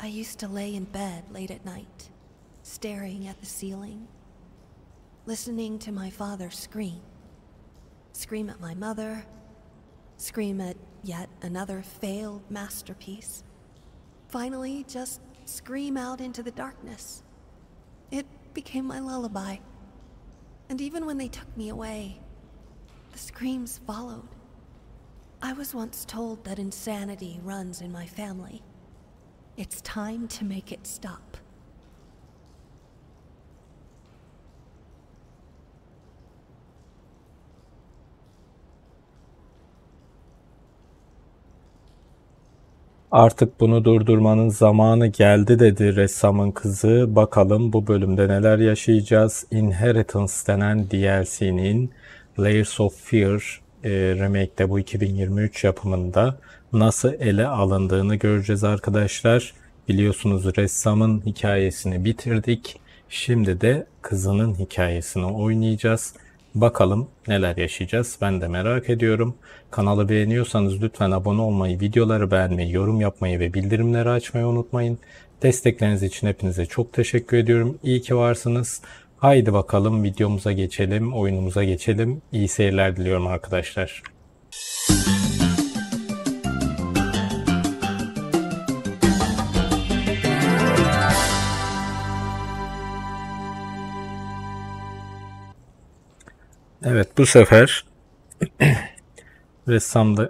I used to lay in bed late at night, staring at the ceiling, listening to my father scream. Scream at my mother, scream at yet another failed masterpiece. Finally, just scream out into the darkness. It became my lullaby. And even when they took me away, the screams followed. I was once told that insanity runs in my family. It's time to make it stop. Artık bunu durdurmanın zamanı geldi dedi ressamın kızı. Bakalım bu bölümde neler yaşayacağız. Inheritance denen DLC'nin Layers of Fear remake'de bu 2023 yapımında nasıl ele alındığını göreceğiz arkadaşlar. Biliyorsunuz ressamın hikayesini bitirdik. Şimdi de kızının hikayesini oynayacağız. Bakalım neler yaşayacağız, ben de merak ediyorum. Kanalı beğeniyorsanız lütfen abone olmayı, videoları beğenmeyi, yorum yapmayı ve bildirimleri açmayı unutmayın. Destekleriniz için hepinize çok teşekkür ediyorum. İyi ki varsınız. Haydi bakalım videomuza geçelim, oyunumuza geçelim. İyi seyirler diliyorum arkadaşlar. Evet, bu sefer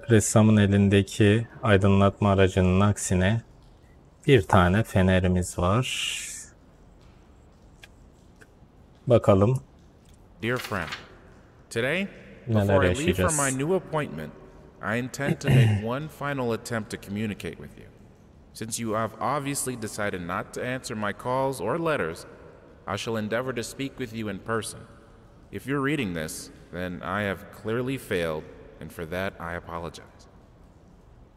ressamın elindeki aydınlatma aracının aksine bir tane fenerimiz var. Bakalım Dear friend, today, before I leave for my new appointment, I intend to make one final attempt to communicate with you. Since you have obviously decided not to answer my calls or letters, I shall endeavor to speak with you in person. If you're reading this, then I have clearly failed, and for that I apologize.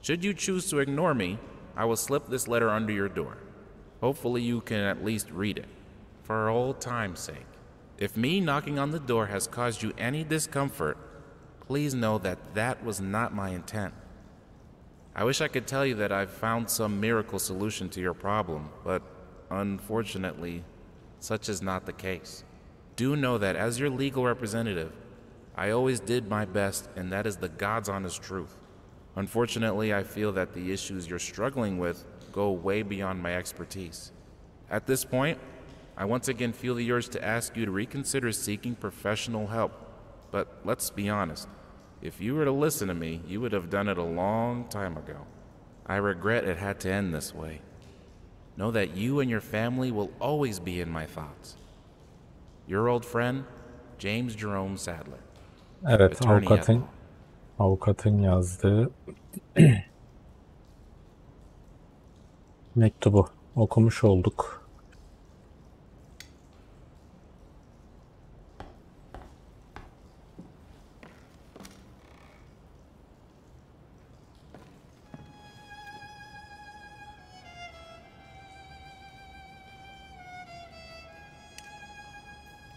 Should you choose to ignore me, I will slip this letter under your door. Hopefully you can at least read it, for old time's sake. If me knocking on the door has caused you any discomfort, please know that that was not my intent. I wish I could tell you that I've found some miracle solution to your problem, but unfortunately, such is not the case. Do know that as your legal representative, I always did my best, and that is the God's honest truth. Unfortunately, I feel that the issues you're struggling with go way beyond my expertise. At this point, I once again feel the urge to ask you to reconsider seeking professional help. But let's be honest, if you were to listen to me, you would have done it a long time ago. I regret it had to end this way. Know that you and your family will always be in my thoughts. Your old friend, James Jerome Sadler. Evet, avukatın yazdığı mektubu okumuş olduk.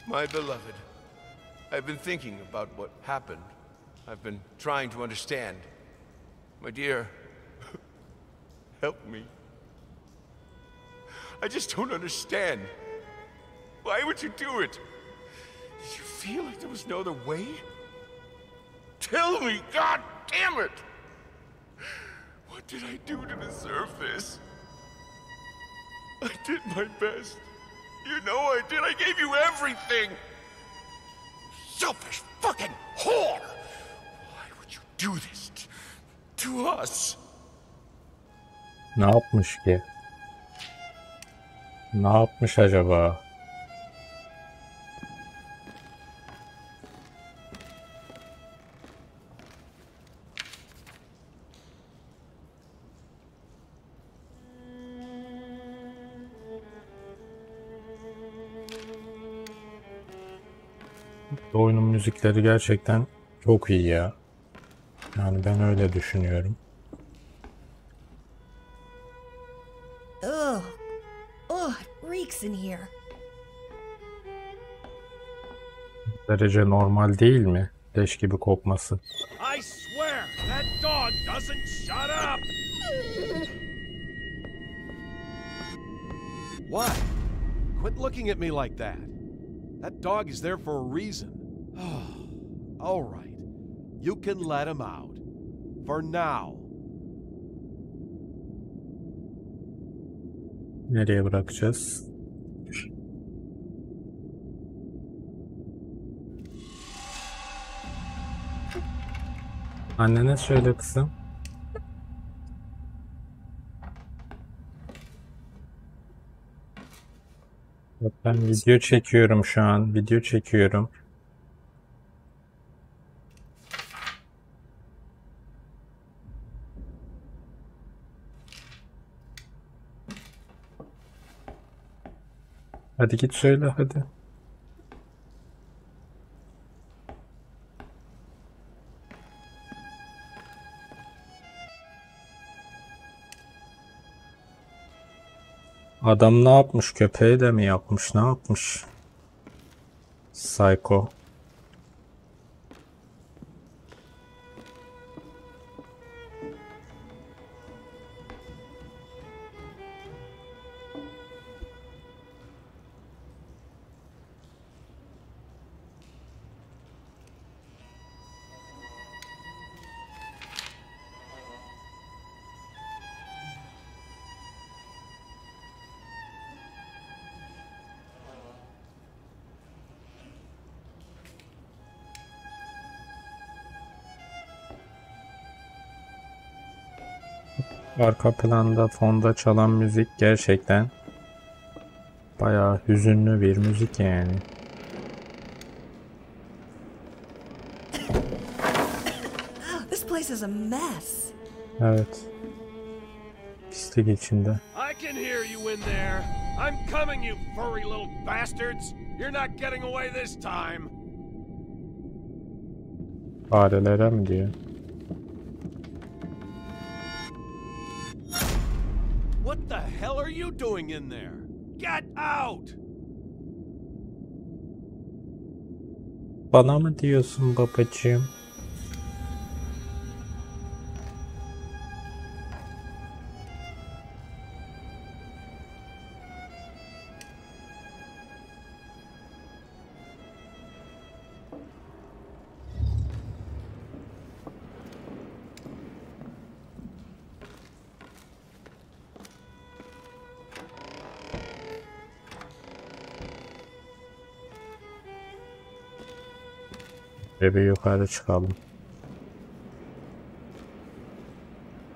My beloved, I've been thinking about what happened. I've been trying to understand. My dear, help me. I just don't understand. Why would you do it? Did you feel like there was no other way? Tell me, God damn it! What did I do to deserve this? I did my best. You know I did. I gave you everything. Selfish fucking whore! Why would you do this to us? Ne yapmış ki? Ne yapmış acaba? Oyunun müzikleri gerçekten çok iyi ya. Yani ben öyle düşünüyorum. It reeks in here. Derece normal değil mi? Leş gibi kokması. I swear that dog doesn't shut up. Why? Quit looking at me like that. That dog is there for a reason. All right. You can let him out. For now. Nereye bırakacağız? Annene söyle kızım. Bak ben video çekiyorum şu an. Video çekiyorum. Hadi git söyle hadi. Adam ne yapmış? Köpeği de mi yapmış? Ne yapmış? Psycho. Arka planda fonda çalan müzik gerçekten bayağı hüzünlü bir müzik yani. This place is a mess. Evet. Pislik içinde. I can hear you in there. I'm coming, you furry little bastards. You're not getting away this time. Farelere mi diyor? What the hell are you doing in there? Get out! Bana mı diyorsun babacığım? Bir yukarı çıkalım.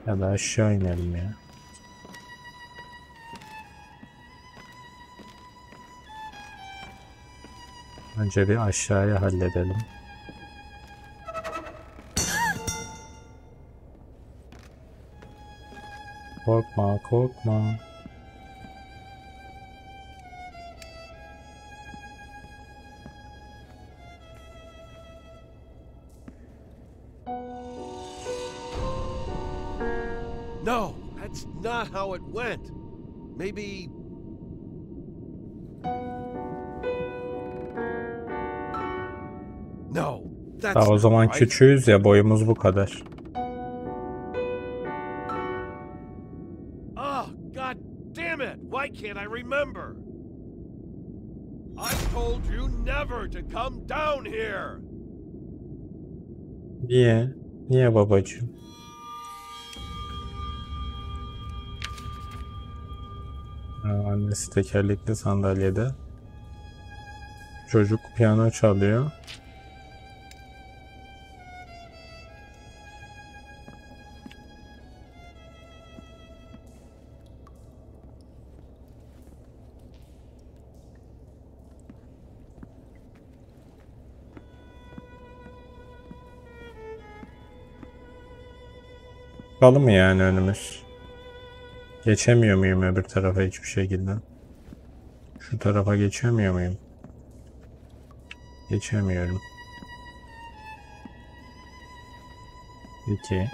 Ya da aşağı inelim ya. Önce bir aşağıya halledelim. Korkma, korkma. No, that's not how it went. Maybe... No, that's Daha o zaman not right. küçüğüz ya, boyumuz bu kadar. Oh, god damn it! Why can't I remember? I told you never to come down here! Niye? Niye babacığım? Annesi tekerlekli sandalyede. Çocuk piyano çalıyor. Kalın mı yani önümüz? Geçemiyor muyum öbür tarafa hiçbir şekilde? Şu tarafa geçemiyor muyum? Geçemiyorum. Peki.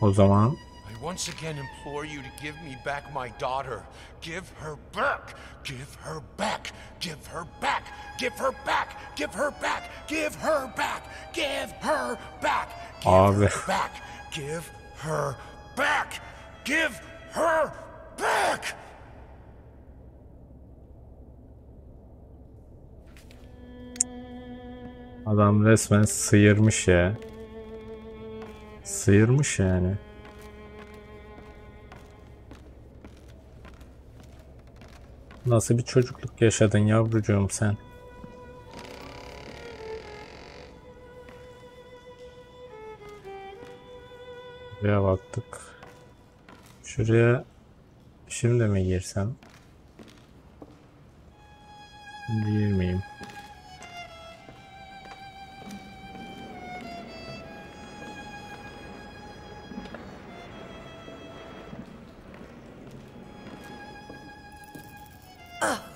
O zaman I once again implore you to give me back my daughter. Give her back. Give her back. Give her back. Give her back. Give her back. Give her back. Give her back. Abi. Give her back. Give her back. Give her back. Adam resmen sıyırmış ya. Sıyırmış yani. Nasıl bir çocukluk yaşadın yavrucuğum sen? Buraya baktık. Şuraya şimdi mi girsem? Şimdi girmeyeyim.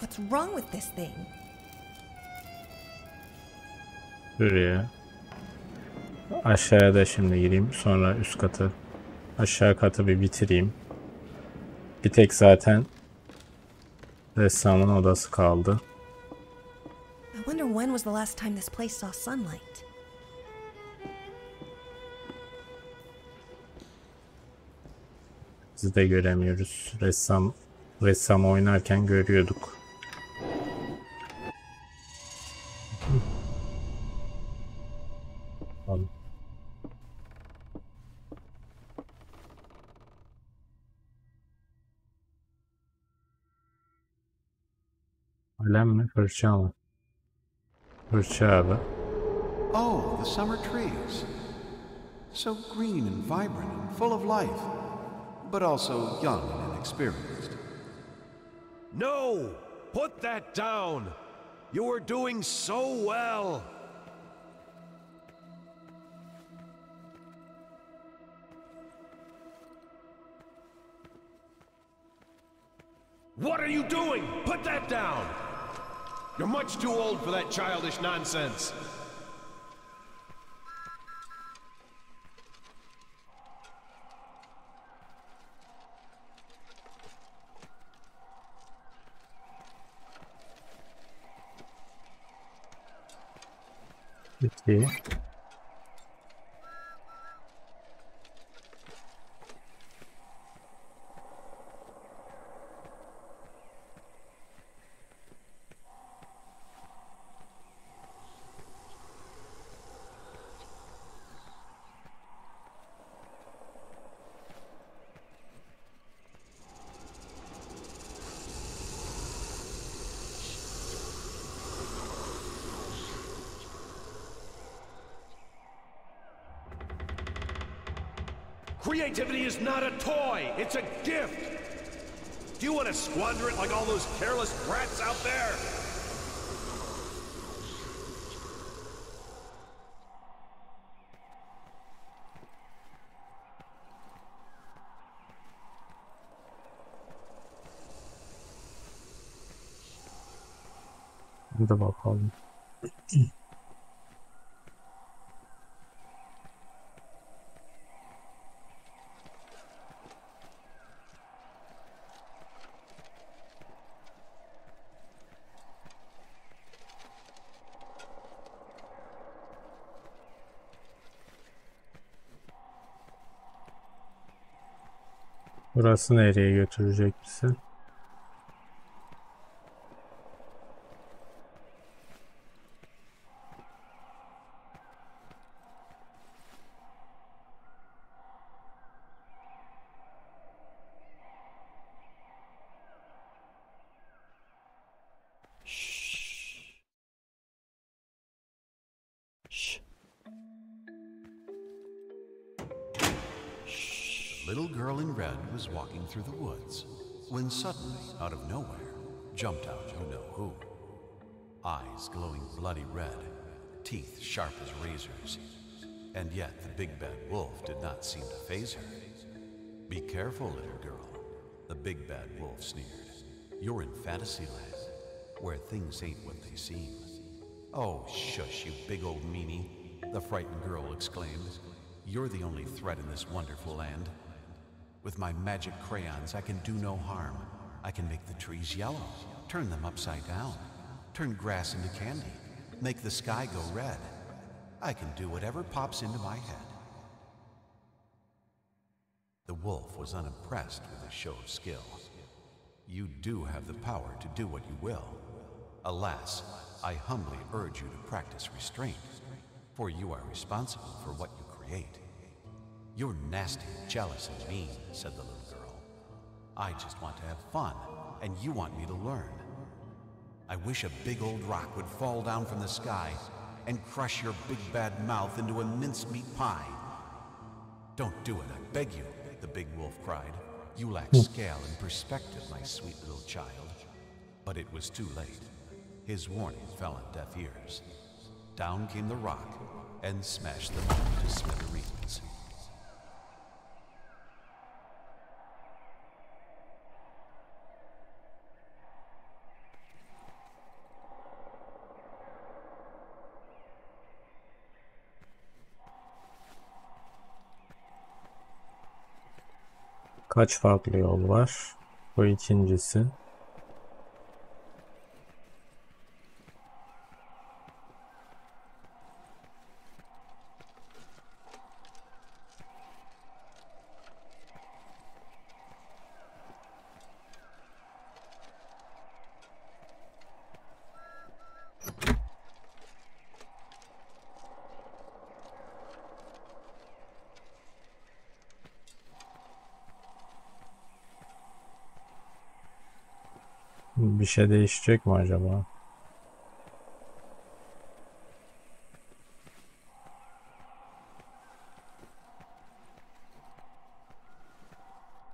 What's wrong with this thing? Şuraya. Aşağıya da şimdi gireyim. Sonra üst katı. Aşağı katı bir bitireyim. Bir tek zaten ressamın odası kaldı. I wonder when was the last time this place saw sunlight? Biz de göremiyoruz. Ressam oynarken görüyorduk. Tamam. Kalem mi? Fırça mı? Fırça abi. Oh, the summer trees. So green and vibrant and full of life, but also young and inexperienced. No! Put that down! You were doing so well! What are you doing? Put that down! You're much too old for that childish nonsense. Peki. Creativity is not a toy, it's a gift! Do you want to squander it like all those careless brats out there? Bir de bakalım. Burası nereye götürecek bizi? The little girl in red was walking through the woods when suddenly, out of nowhere, jumped out you know who. Eyes glowing bloody red, teeth sharp as razors. And yet the big bad wolf did not seem to faze her. "Be careful, little girl," the big bad wolf sneered. "You're in Fantasyland, where things ain't what they seem." "Oh, shush, you big old meanie," the frightened girl exclaimed. "You're the only threat in this wonderful land. With my magic crayons, I can do no harm. I can make the trees yellow, turn them upside down, turn grass into candy, make the sky go red. I can do whatever pops into my head." The wolf was unimpressed with his show of skill. "You do have the power to do what you will. Alas, I humbly urge you to practice restraint. for you are responsible for what you create. You're nasty, jealous, and mean, said the little girl. I just want to have fun, and you want me to learn. I wish a big old rock would fall down from the sky and crush your big bad mouth into a mincemeat pie. Don't do it, I beg you, the big wolf cried. You lack scale and perspective, my sweet little child. But it was too late. His warning fell on deaf ears. Down came the rock and smashed them all to smithereens. Kaç farklı yol var? Bu ikincisi. Bir şey değişecek mi acaba?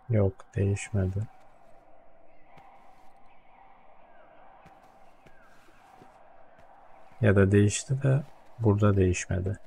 Yok, değişmedi. Ya da değişti de burada değişmedi.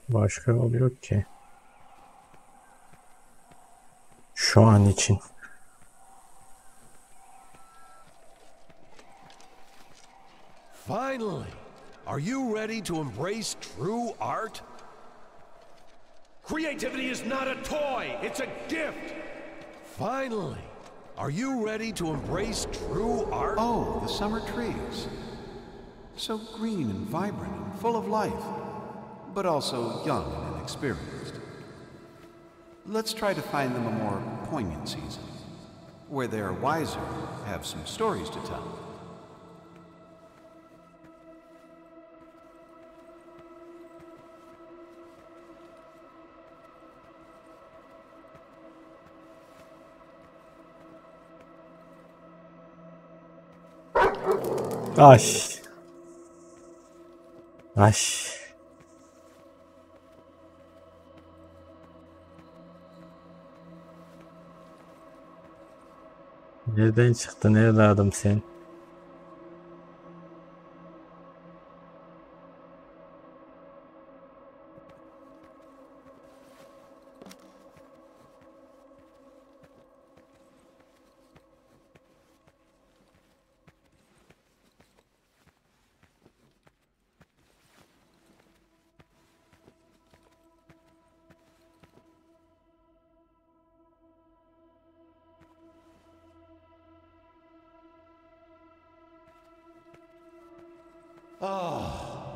Başka yol yok ki. Şu an için. Finally! Are you ready to embrace true art? Creativity is not a toy, it's a gift! Finally! Are you ready to embrace true art? Oh, the summer trees. So green and vibrant and full of life, but also young and inexperienced. Let's try to find them a more poignant season, where they are wiser, have some stories to tell. Ay. Ay. Nereden çıktın evladım sen?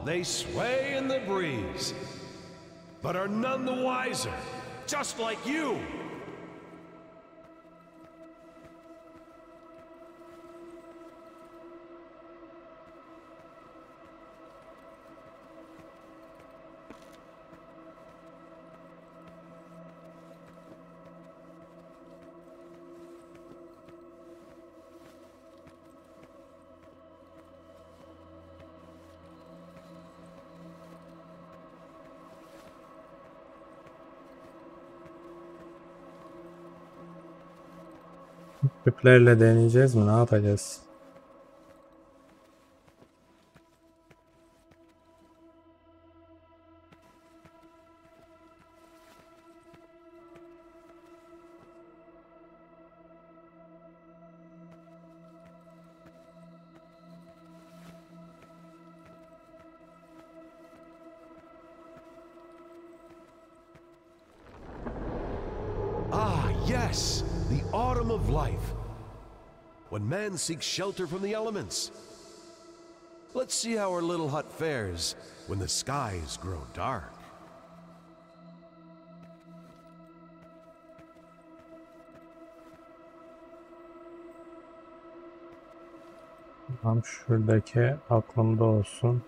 They sway in the breeze, but are none the wiser, just like you. Küplerle deneyeceğiz mi? Ne yapacağız? Yes, the autumn of life, when man seeks shelter from the elements. Let's see how our little hut fares when the skies grow dark. Tam şuradaki aklımda olsun.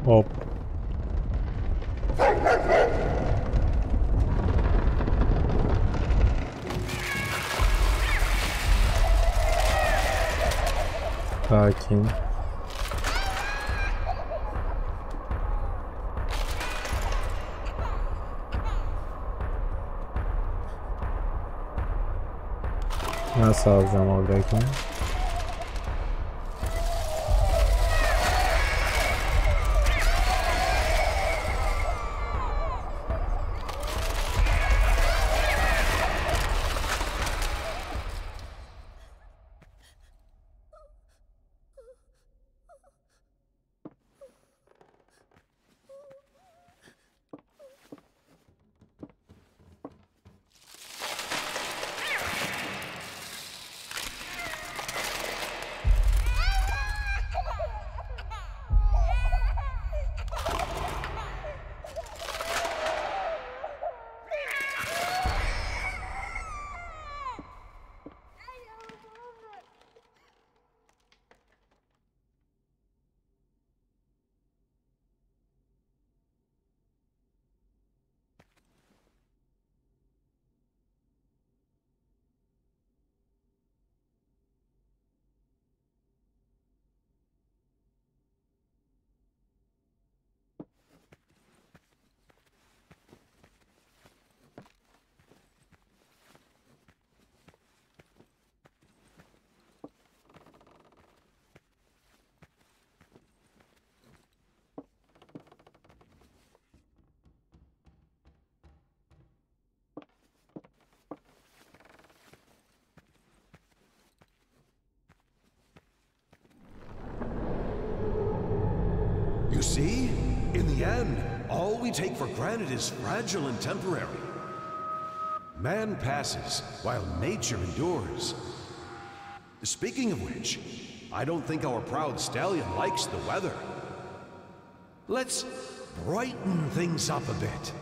Hop. Sakin. Nasıl alacağım oradaki? You see? In the end, all we take for granted is fragile and temporary. Man passes while nature endures. Speaking of which, I don't think our proud stallion likes the weather. Let's brighten things up a bit.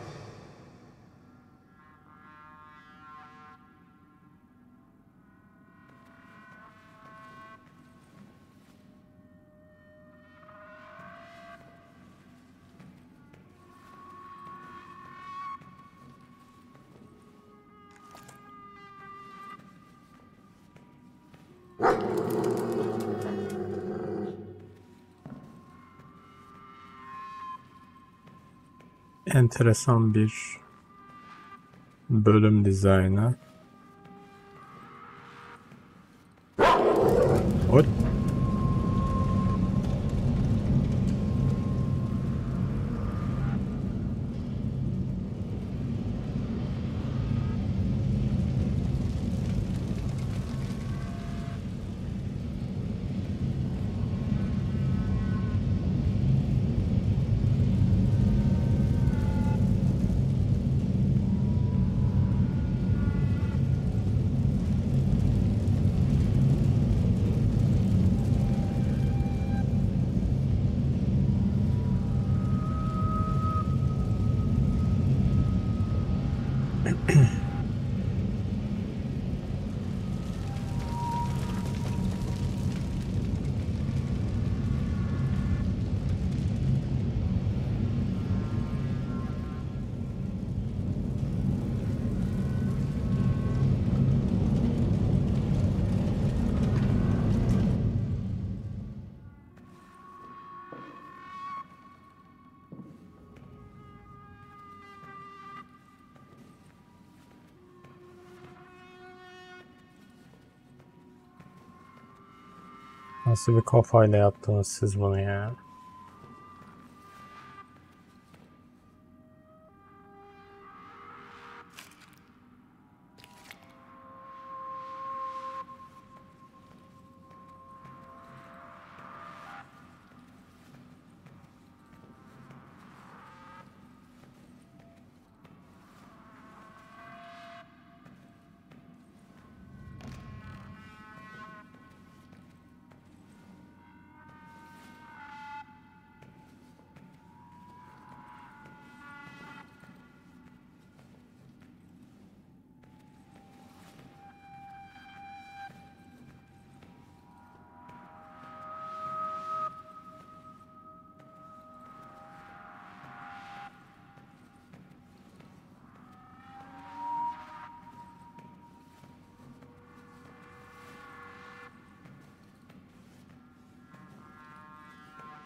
Enteresan bir bölüm dizaynı. Oy. Nasıl bir kafayla yaptınız siz bunu ya?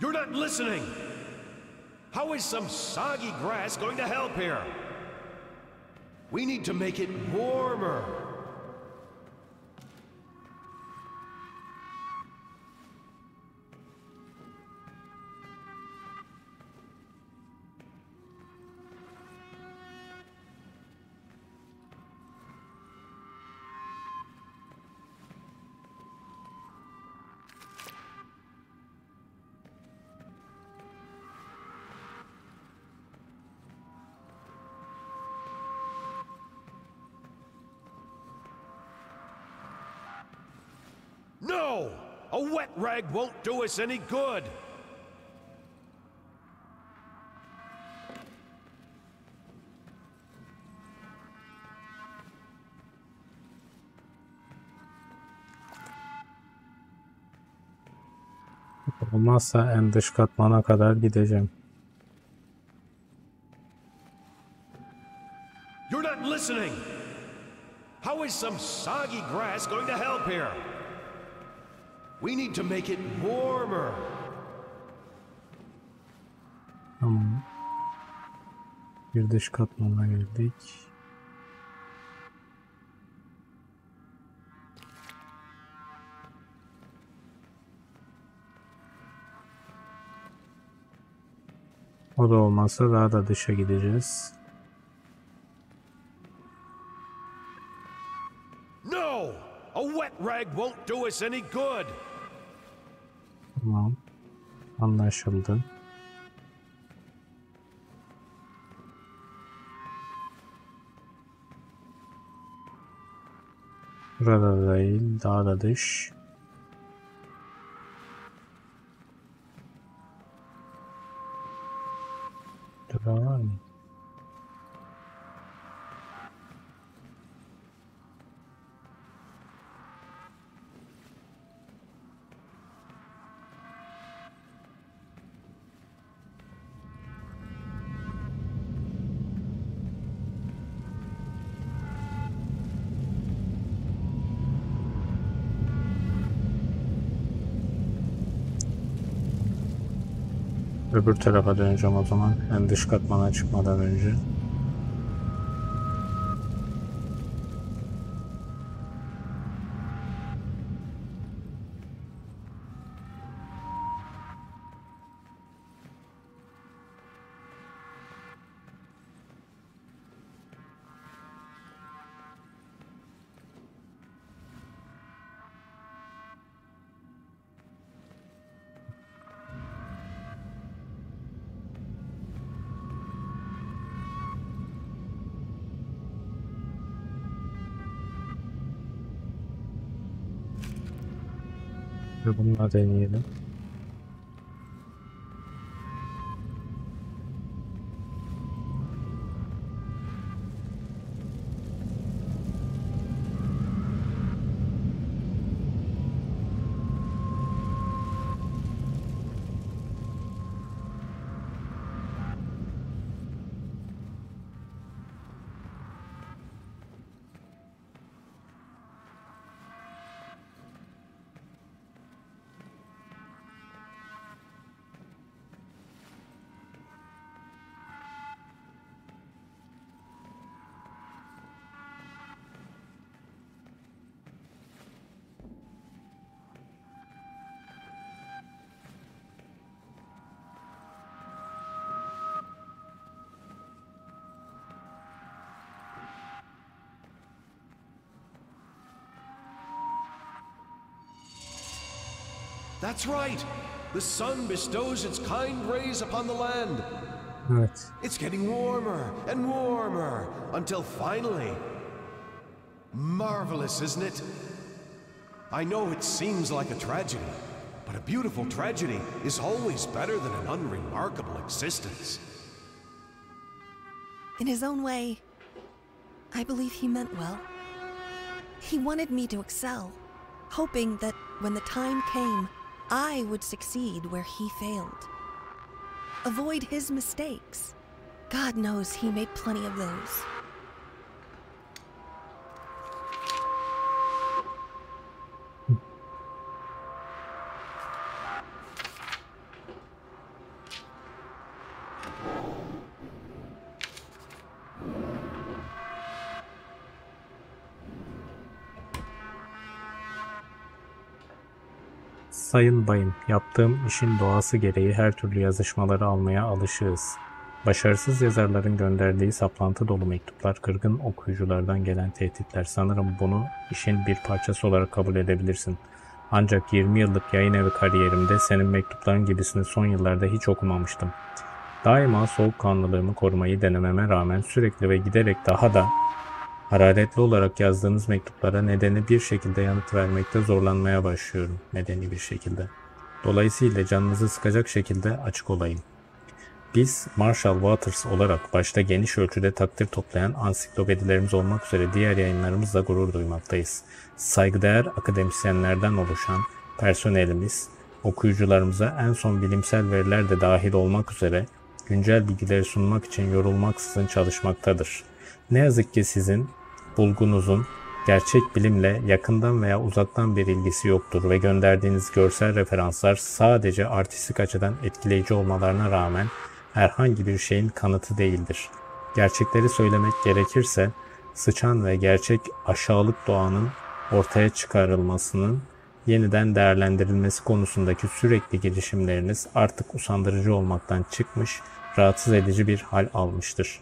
You're not listening! How is some soggy grass going to help here? We need to make it warmer. No! A wet rag won't do us any good! Olmazsa en dış katmana kadar gideceğim. You're not listening! How is some soggy grass going to help here? We need to make it warmer. Tamam. Bir dış katmana girdik. O da olmazsa daha da dışa gideceğiz. No! A wet rag won't do us any good. Tamam. Anlaşıldı. Burada değil, daha da dış. Burada var mı? Öbür tarafa döneceğim o zaman. En dış katmana çıkmadan önce. Ve bununla deneyelim. That's right. The sun bestows its kind rays upon the land. Evet. It's getting warmer and warmer until finally... Marvelous, isn't it? I know it seems like a tragedy, but a beautiful tragedy is always better than an unremarkable existence. In his own way, I believe he meant well. He wanted me to excel, hoping that when the time came, I would succeed where he failed. Avoid his mistakes. God knows he made plenty of those. Sayın bayım, yaptığım işin doğası gereği her türlü yazışmaları almaya alışığız. Başarısız yazarların gönderdiği saplantı dolu mektuplar, kırgın okuyuculardan gelen tehditler. Sanırım bunu işin bir parçası olarak kabul edebilirsin. Ancak 20 yıllık yayın evi kariyerimde senin mektupların gibisini son yıllarda hiç okumamıştım. Daima soğukkanlılığımı korumayı denememe rağmen sürekli ve giderek daha da hararetli olarak yazdığınız mektuplara nedeni bir şekilde yanıt vermekte zorlanmaya başlıyorum. Medeni bir şekilde. Dolayısıyla canınızı sıkacak şekilde açık olayım. Biz Marshall Waters olarak başta geniş ölçüde takdir toplayan ansiklopedilerimiz olmak üzere diğer yayınlarımızla gurur duymaktayız. Saygıdeğer akademisyenlerden oluşan personelimiz, okuyucularımıza en son bilimsel veriler de dahil olmak üzere güncel bilgileri sunmak için yorulmaksızın çalışmaktadır. Ne yazık ki sizin bulgunuzun gerçek bilimle yakından veya uzaktan bir ilgisi yoktur ve gönderdiğiniz görsel referanslar sadece artistik açıdan etkileyici olmalarına rağmen herhangi bir şeyin kanıtı değildir. Gerçekleri söylemek gerekirse, sıçan ve gerçek aşağılık doğanın ortaya çıkarılmasının yeniden değerlendirilmesi konusundaki sürekli girişimleriniz artık usandırıcı olmaktan çıkmış, rahatsız edici bir hal almıştır.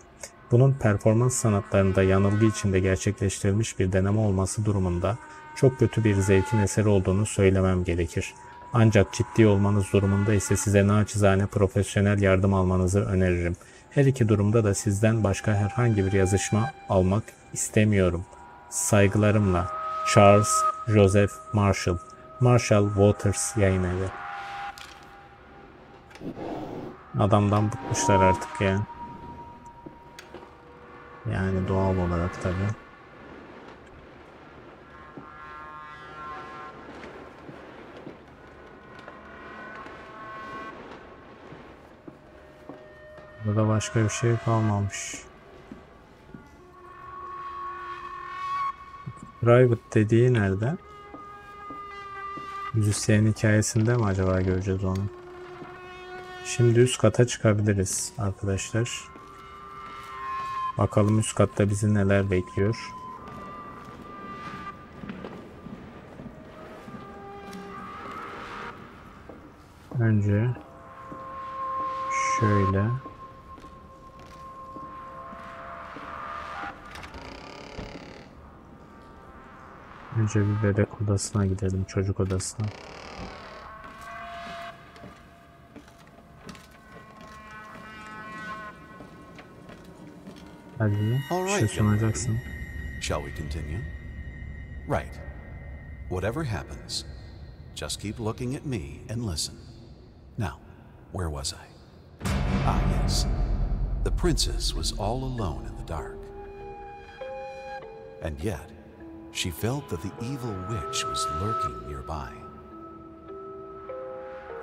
Bunun performans sanatlarında yanılgı içinde gerçekleştirilmiş bir deneme olması durumunda çok kötü bir zevkin eseri olduğunu söylemem gerekir. Ancak ciddi olmanız durumunda ise size naçizane profesyonel yardım almanızı öneririm. Her iki durumda da sizden başka herhangi bir yazışma almak istemiyorum. Saygılarımla Charles Joseph Marshall, Marshall Waters Yayın Evi. Adamdan bıkmışlar artık ya. Yani doğal olarak tabii. Burada başka bir şey kalmamış. Private dediği nerede? Müzisyenin hikayesinde mi acaba göreceğiz onu? Şimdi üst kata çıkabiliriz arkadaşlar. Bakalım üst katta bizi neler bekliyor. Önce şöyle. Önce bir bebek odasına gidelim, çocuk odasına. Hadi bir şey sunacaksın. Shall we continue? Right. Whatever happens, just keep looking at me and listen. Now, where was I? Ah, yes. The princess was all alone in the dark. And yet, she felt that the evil witch was lurking nearby.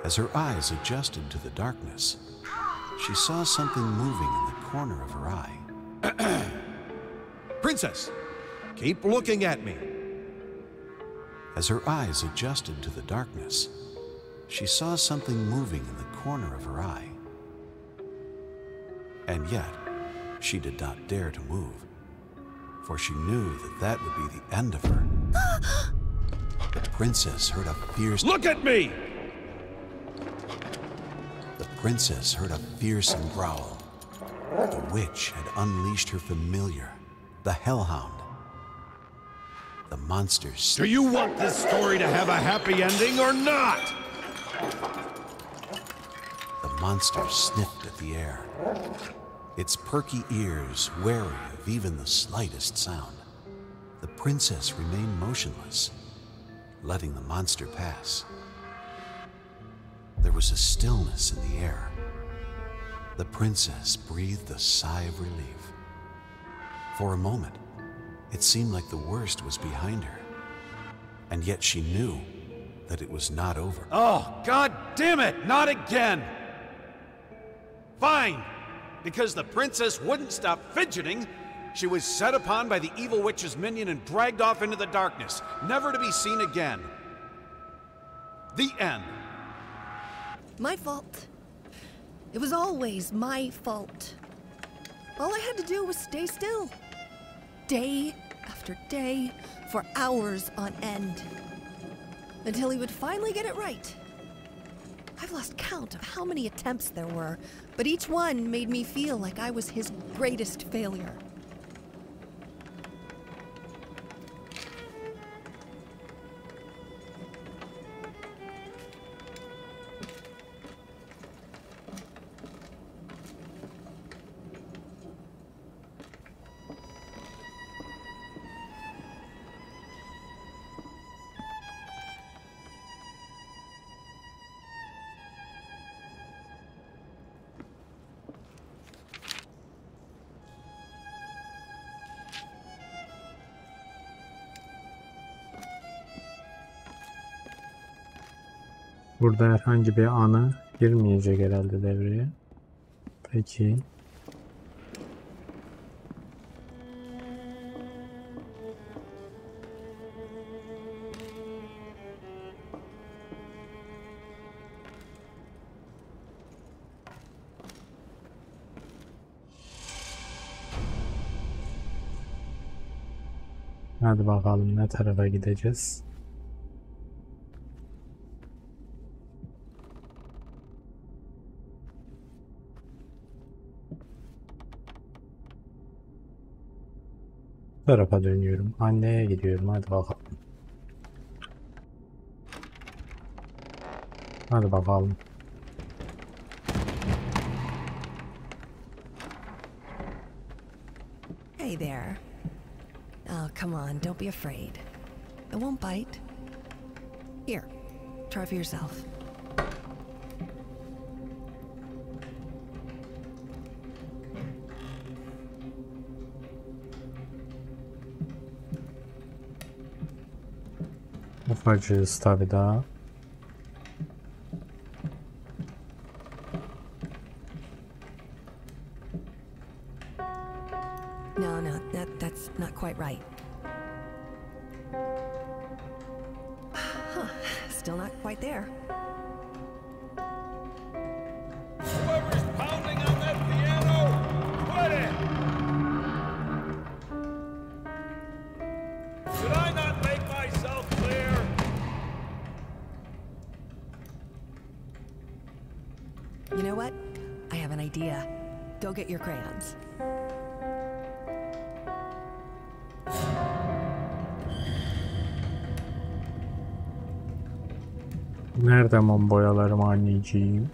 As her eyes adjusted to the darkness, she saw something moving in the corner of her eye. Princess, keep looking at me. As her eyes adjusted to the darkness, she saw something moving in the corner of her eye. And yet, she did not dare to move, for she knew that that would be the end of her. The princess heard a fierce... Look at me! The princess heard a fearsome growl. The witch had unleashed her familiar, the hellhound. The monsters... Do you want this story to have a happy ending or not? The monster sniffed at the air, its perky ears wary of even the slightest sound. The princess remained motionless, letting the monster pass. There was a stillness in the air. The princess breathed a sigh of relief. For a moment, it seemed like the worst was behind her, and yet she knew that it was not over. Oh, God damn it! Not again! Fine! Because the princess wouldn't stop fidgeting, she was set upon by the evil witch's minion and dragged off into the darkness, never to be seen again. The end. My fault. It was always my fault. All I had to do was stay still. Day after day, for hours on end. Until he would finally get it right. I've lost count of how many attempts there were, but each one made me feel like I was his greatest failure. Burada herhangi bir anı girmeyecek herhalde devreye. Peki. Hadi bakalım ne tarafa gideceğiz. Bu tarafa dönüyorum. Anneye gidiyorum. Hadi bakalım. Hadi bakalım. Hey there. Oh, come on, don't be afraid. It won't bite. Here, try for yourself. Ufacığız tabii daha. No, that's not quite right. Huh, still not quite there. Whoever's pounding on that piano, quit it! Did I not make myself clear? You know what? I have an idea. Go get your crayons. Nerede mum boyalarım anneciğim?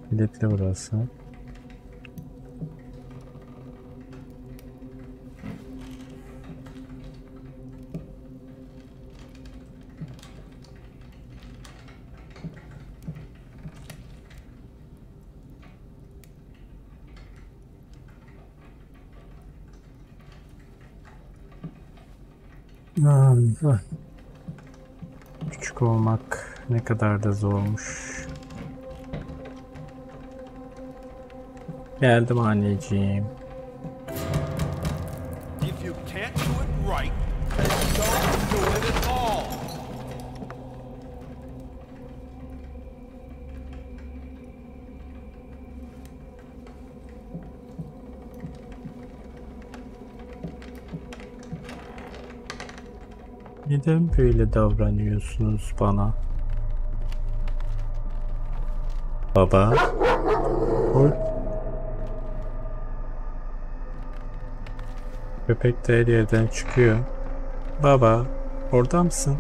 Kilitli burası. Küçük olmak ne kadar da zormuş. Geldim anneciğim. If you can't do it right, don't do it at all. Neden böyle davranıyorsunuz bana? Baba. Köpek de her yerden çıkıyor. Baba, orada mısın?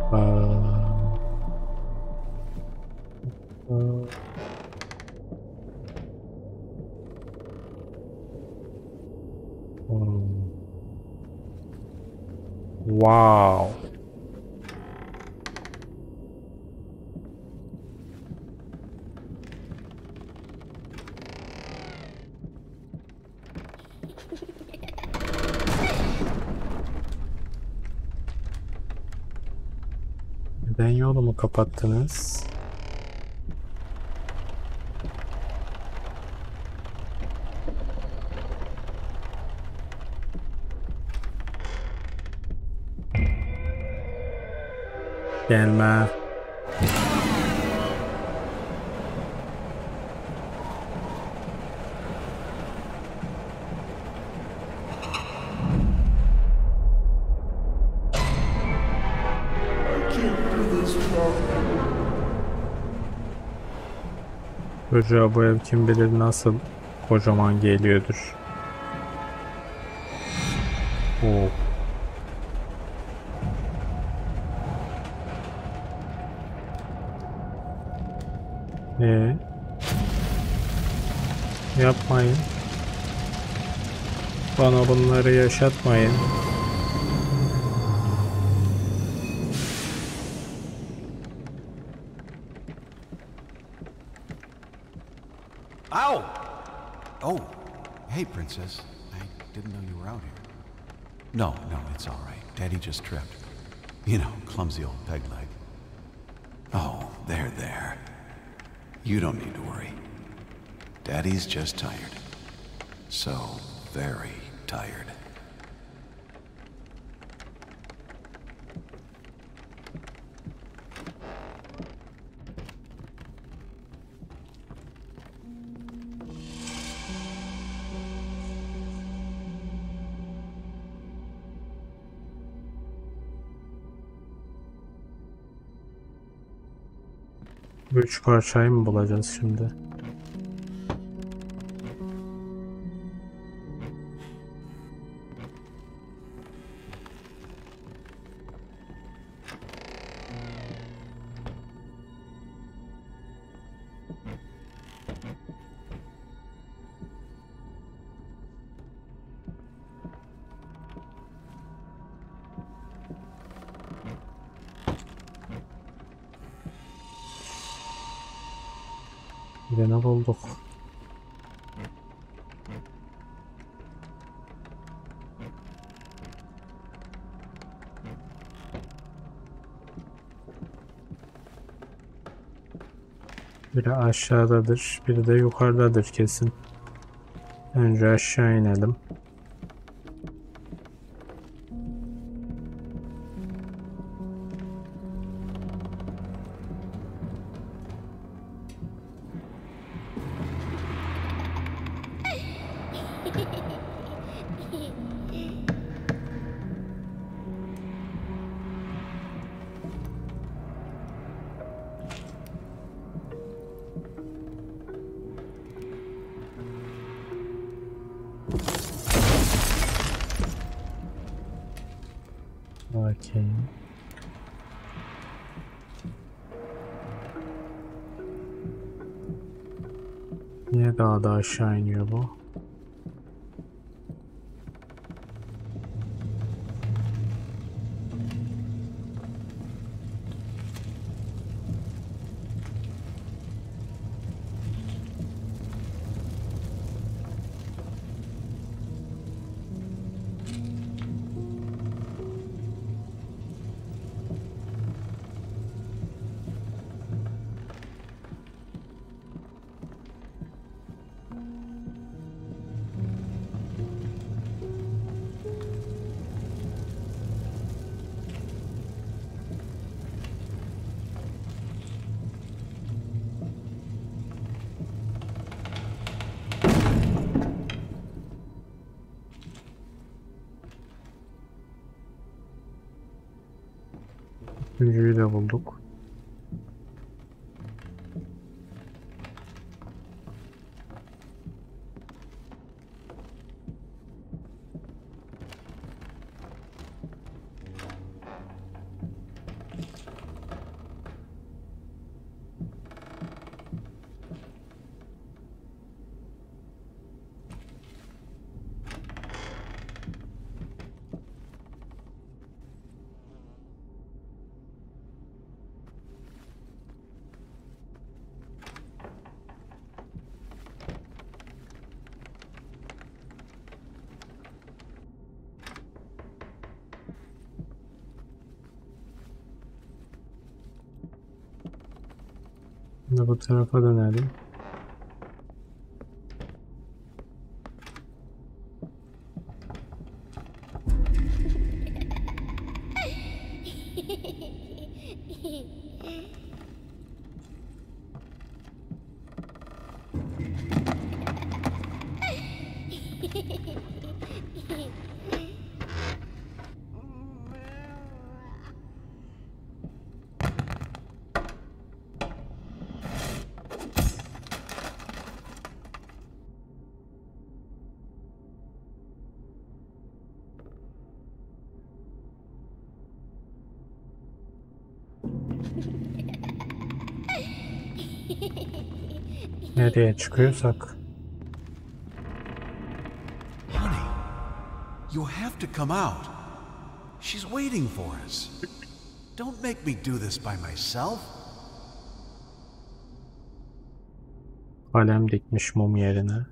Wow. Neden yolumu kapattınız? Gelme. Çocuğa bu ev kim bilir nasıl kocaman geliyordur. Oh. Yapmayın. Bana bunları yaşatmayın. Ow! Oh, hey, Princess. I didn't know you were out here. No, it's all right. Daddy just tripped. You know, clumsy old peg leg. Oh, there. You don't need to worry. Daddy's just tired. So very tired. Üç parçayı mı bulacağız şimdi? Yine bulduk. Biri aşağıdadır, biri de yukarıdadır kesin. Önce aşağı inelim. Okay. Niye daha da aşağı iniyor bu? Üçüncüyü de bulduk. Şimdi bu tarafa dönelim. Nereye çıkıyorsak. Honey, you have to come out. She's waiting for us. Don't make me do this by myself. Kalem dikmiş mum yerine.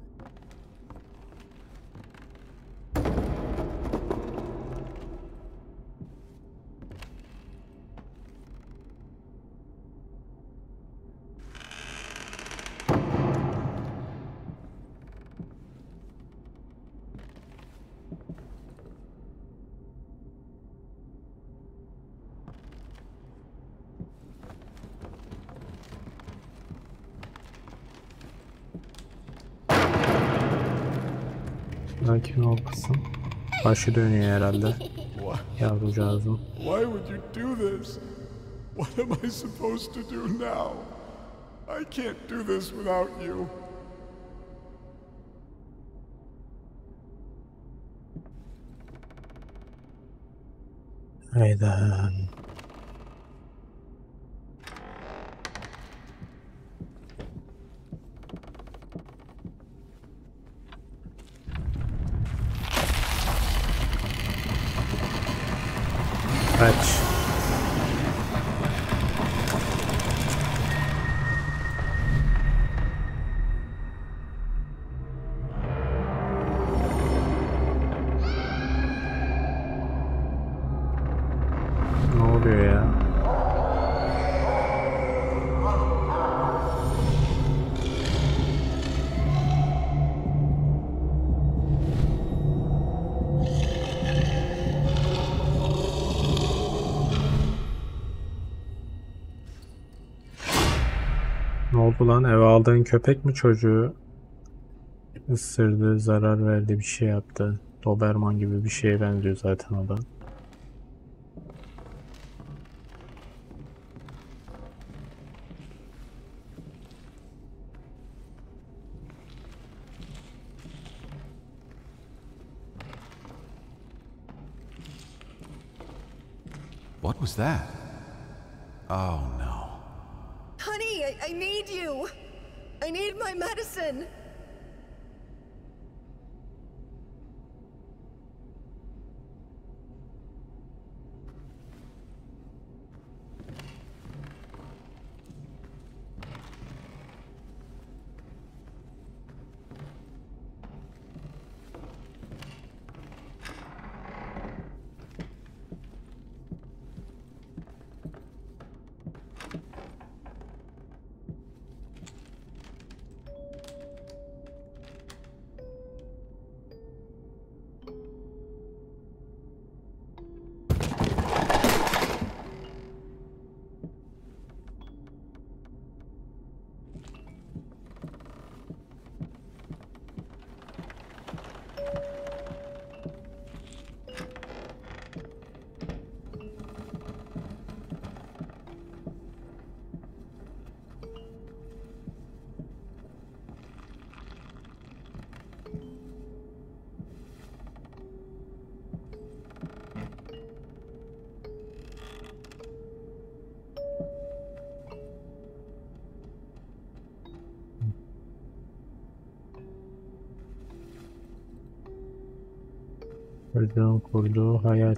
Sakin ol kızım. Başı dönüyor herhalde. Yavrucağızım. Why would you do this? What am I supposed to do now? I can't do this without you. Hayda. Kaç. Ne oluyor ya? Ne oldu lan? Eve aldığın köpek mi çocuğu ısırdı, zarar verdi, bir şey yaptı? Doberman gibi bir şeye benziyor zaten o da. What was that? Oh no. Honey, I need you. I need my medicine. Çocuğun kurduğu hayal.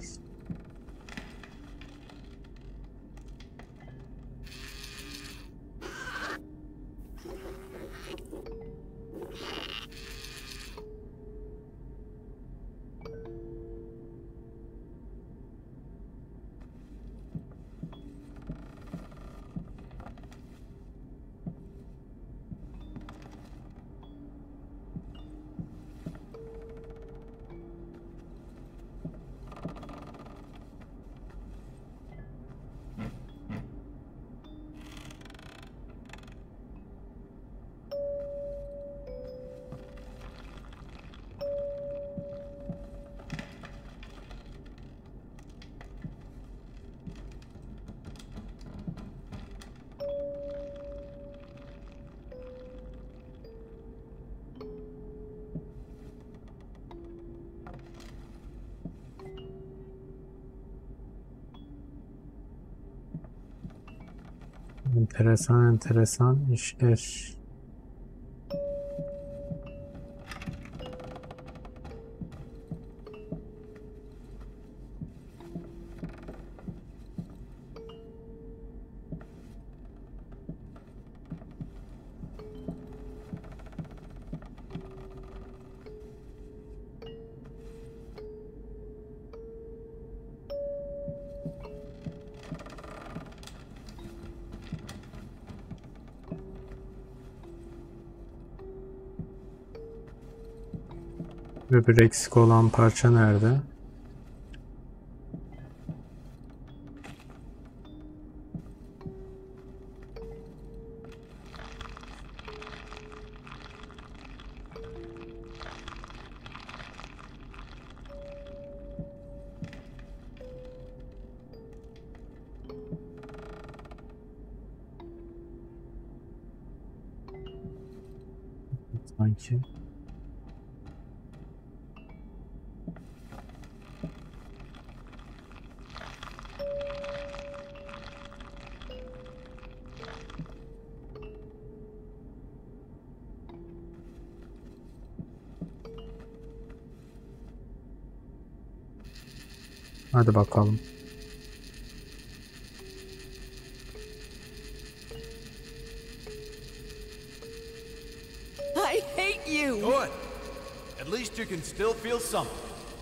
Enteresan işler. Öbür eksik olan parça nerede? Sanki. Hadi bakalım. I hate you! Good. At least you can still feel something.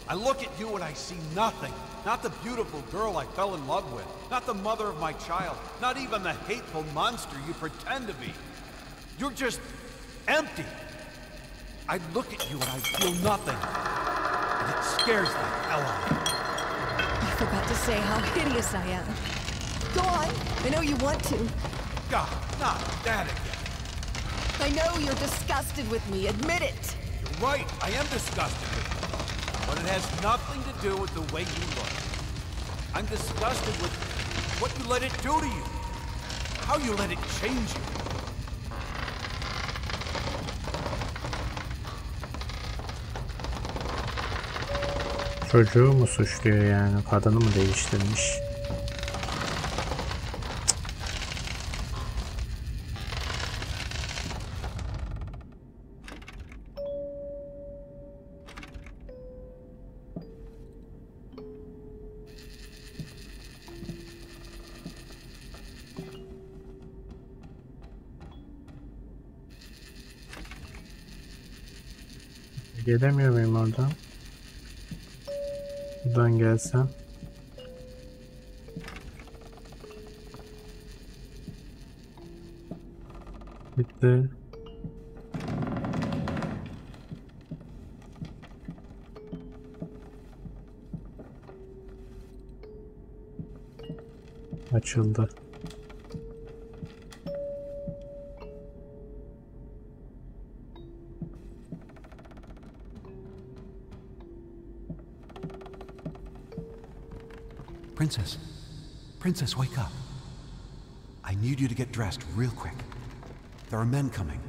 I look at you and I see nothing. Not the beautiful girl I fell in love with. Not the mother of my child. Not even the hateful monster you pretend to be. You're just empty. I look at you and I feel nothing. And it scares the hell out of me. I forgot to say how hideous I am. Go on. I know you want to. God, not that again. I know you're disgusted with me. Admit it. You're right, I am disgusted with you. But it has nothing to do with the way you look. I'm disgusted with what you let it do to you. How you let it change you. Çocuğu mu suçluyor yani? Kadını mı değiştirmiş? Gelemiyor muyum oradan? Buradan gelsem. Bitti. Açıldı. Princess, wake up. I need you to get dressed real quick. There are men coming.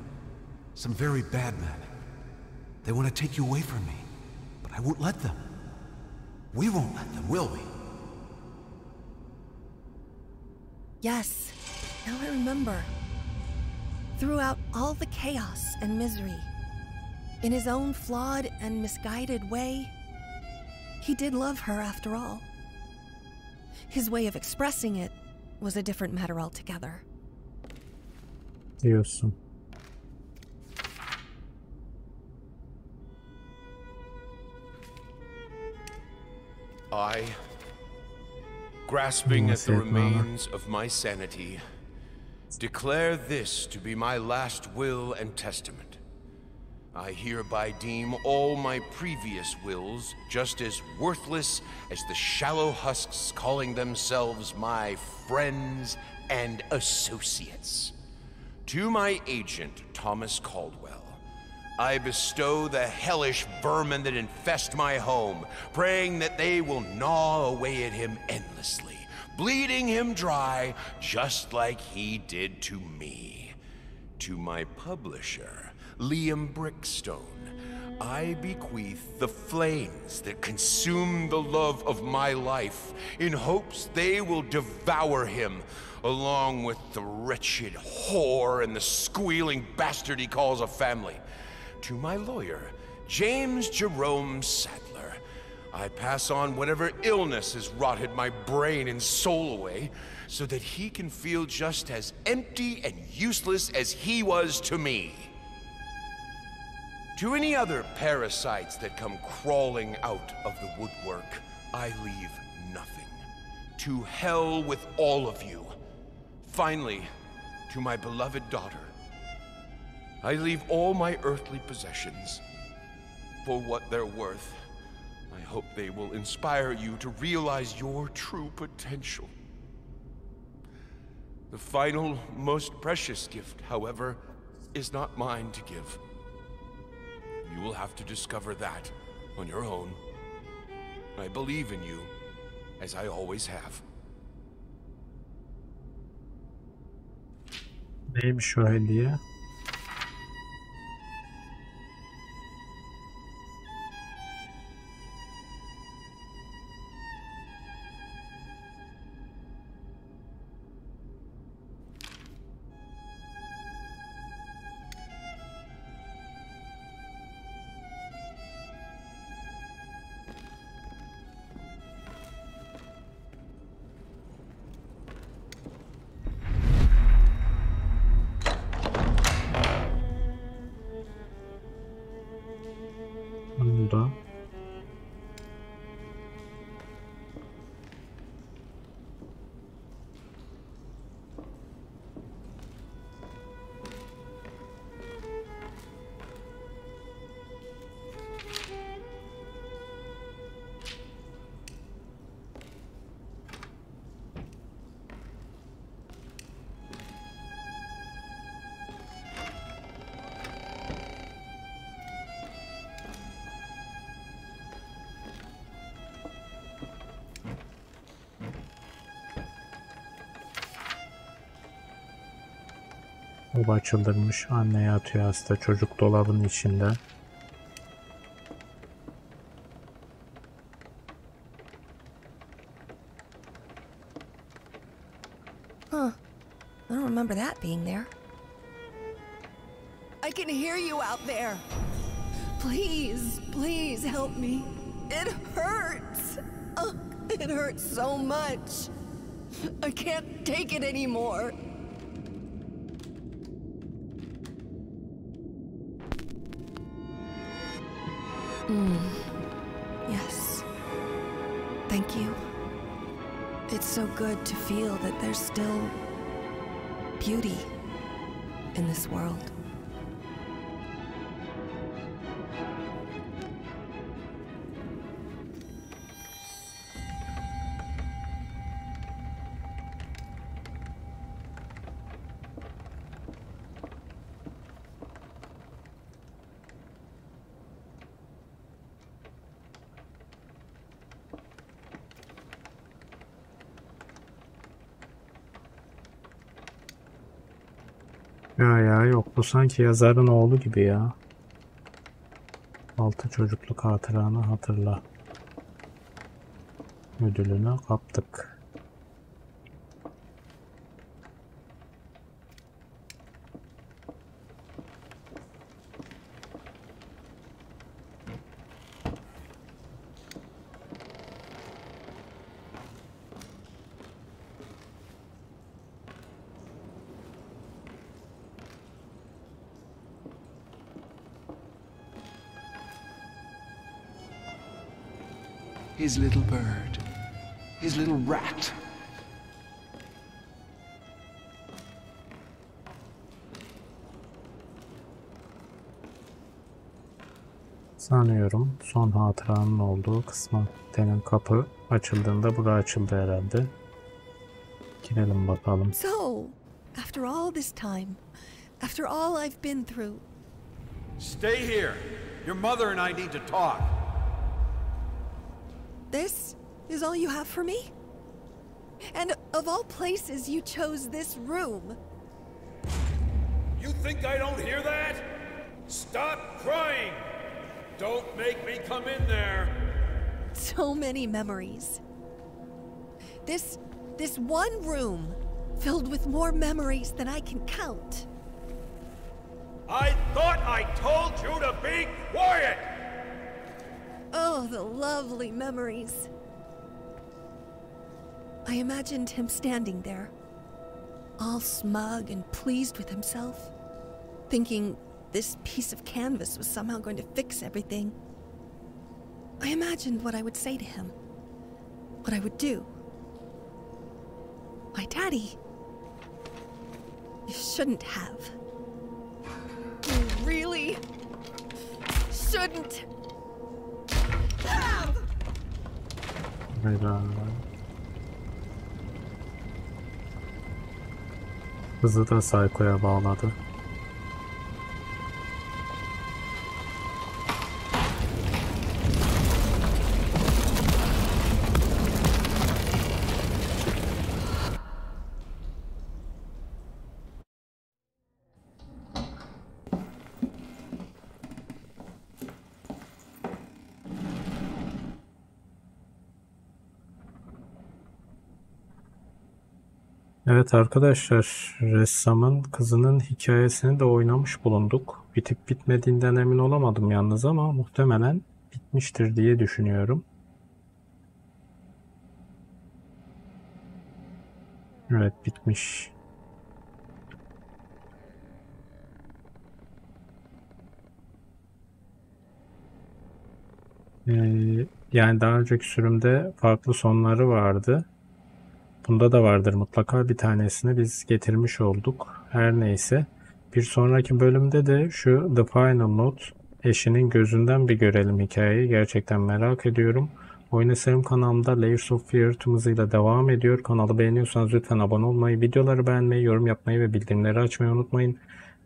Some very bad men. They want to take you away from me, but I won't let them. We won't let them, will we? Yes. Now I remember. Throughout all the chaos and misery, in his own flawed and misguided way, he did love her after all. His way of expressing it was a different matter altogether. Diyorsun. I, grasping at the remains of my sanity, declare this to be my last will and testament. I hereby deem all my previous wills just as worthless as the shallow husks calling themselves my friends and associates. To my agent, Thomas Caldwell, I bestow the hellish vermin that infest my home, praying that they will gnaw away at him endlessly, bleeding him dry just like he did to me. To my publisher, Liam Brickstone, I bequeath the flames that consume the love of my life in hopes they will devour him, along with the wretched whore and the squealing bastard he calls a family. To my lawyer, James Jerome Sadler, I pass on whatever illness has rotted my brain and soul away, so that he can feel just as empty and useless as he was to me. To any other parasites that come crawling out of the woodwork, I leave nothing. To hell with all of you. Finally, to my beloved daughter, I leave all my earthly possessions. For what they're worth, I hope they will inspire you to realize your true potential. The final, most precious gift, however, is not mine to give. You will have to discover that on your own. I believe in you, as I always have. Neymiş o hediye? Bunda. Baba çıldırmış, anne yatıyor hasta, çocuk dolabın içinde. Huh. I don't remember that being there. I can hear you out there. Please, please help me. It hurts. It hurts so much. I can't take it anymore. Yes. Thank you. It's so good to feel that there's still beauty in this world. Ya yok, bu sanki yazarın oğlu gibi ya. 6 çocukluk hatıranı hatırla. Ödülünü kaptık. His little bird, his little rat. Sanıyorum son hatıranın olduğu kısma. Senin kapı açıldığında bura açıldı herhalde. Girelim bakalım. So, after all this time, after all I've been through. Stay here. Your mother and I need to talk. This is all you have for me? And of all places, you chose this room. You think I don't hear that? Stop crying! Don't make me come in there. So many memories. This one room filled with more memories than I can count. I thought I told you to be quiet! Oh, the lovely memories. I imagined him standing there, all smug and pleased with himself, thinking this piece of canvas was somehow going to fix everything. I imagined what I would say to him, what I would do. My daddy, you shouldn't have. You really shouldn't have. Kızı da Psycho'ya bağladı. Evet arkadaşlar, Ressamın Kızının Hikayesini de oynamış bulunduk. Bitip bitmediğinden emin olamadım yalnız ama muhtemelen bitmiştir diye düşünüyorum. Evet, bitmiş. Yani daha önceki sürümde farklı sonları vardı. Bunda da vardır mutlaka, bir tanesini biz getirmiş olduk. Her neyse. Bir sonraki bölümde de şu The Final Note, eşinin gözünden bir görelim hikayeyi. Gerçekten merak ediyorum. Oyun Eserim kanalımda Layers of Fear tüm hızıyla devam ediyor. Kanalı beğeniyorsanız lütfen abone olmayı, videoları beğenmeyi, yorum yapmayı ve bildirimleri açmayı unutmayın.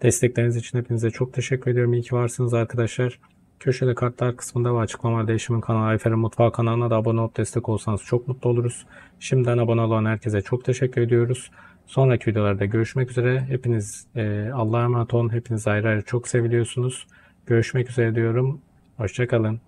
Destekleriniz için hepinize çok teşekkür ediyorum. İyi ki varsınız arkadaşlar. Köşede kartlar kısmında ve açıklamalarda eşimin kanalı Ayfer'in Mutfağı kanalına da abone olup destek olsanız çok mutlu oluruz. Şimdiden abone olan herkese çok teşekkür ediyoruz. Sonraki videolarda görüşmek üzere. Hepiniz Allah'a emanet olun. Hepiniz ayrı ayrı çok seviliyorsunuz. Görüşmek üzere diyorum. Hoşça kalın.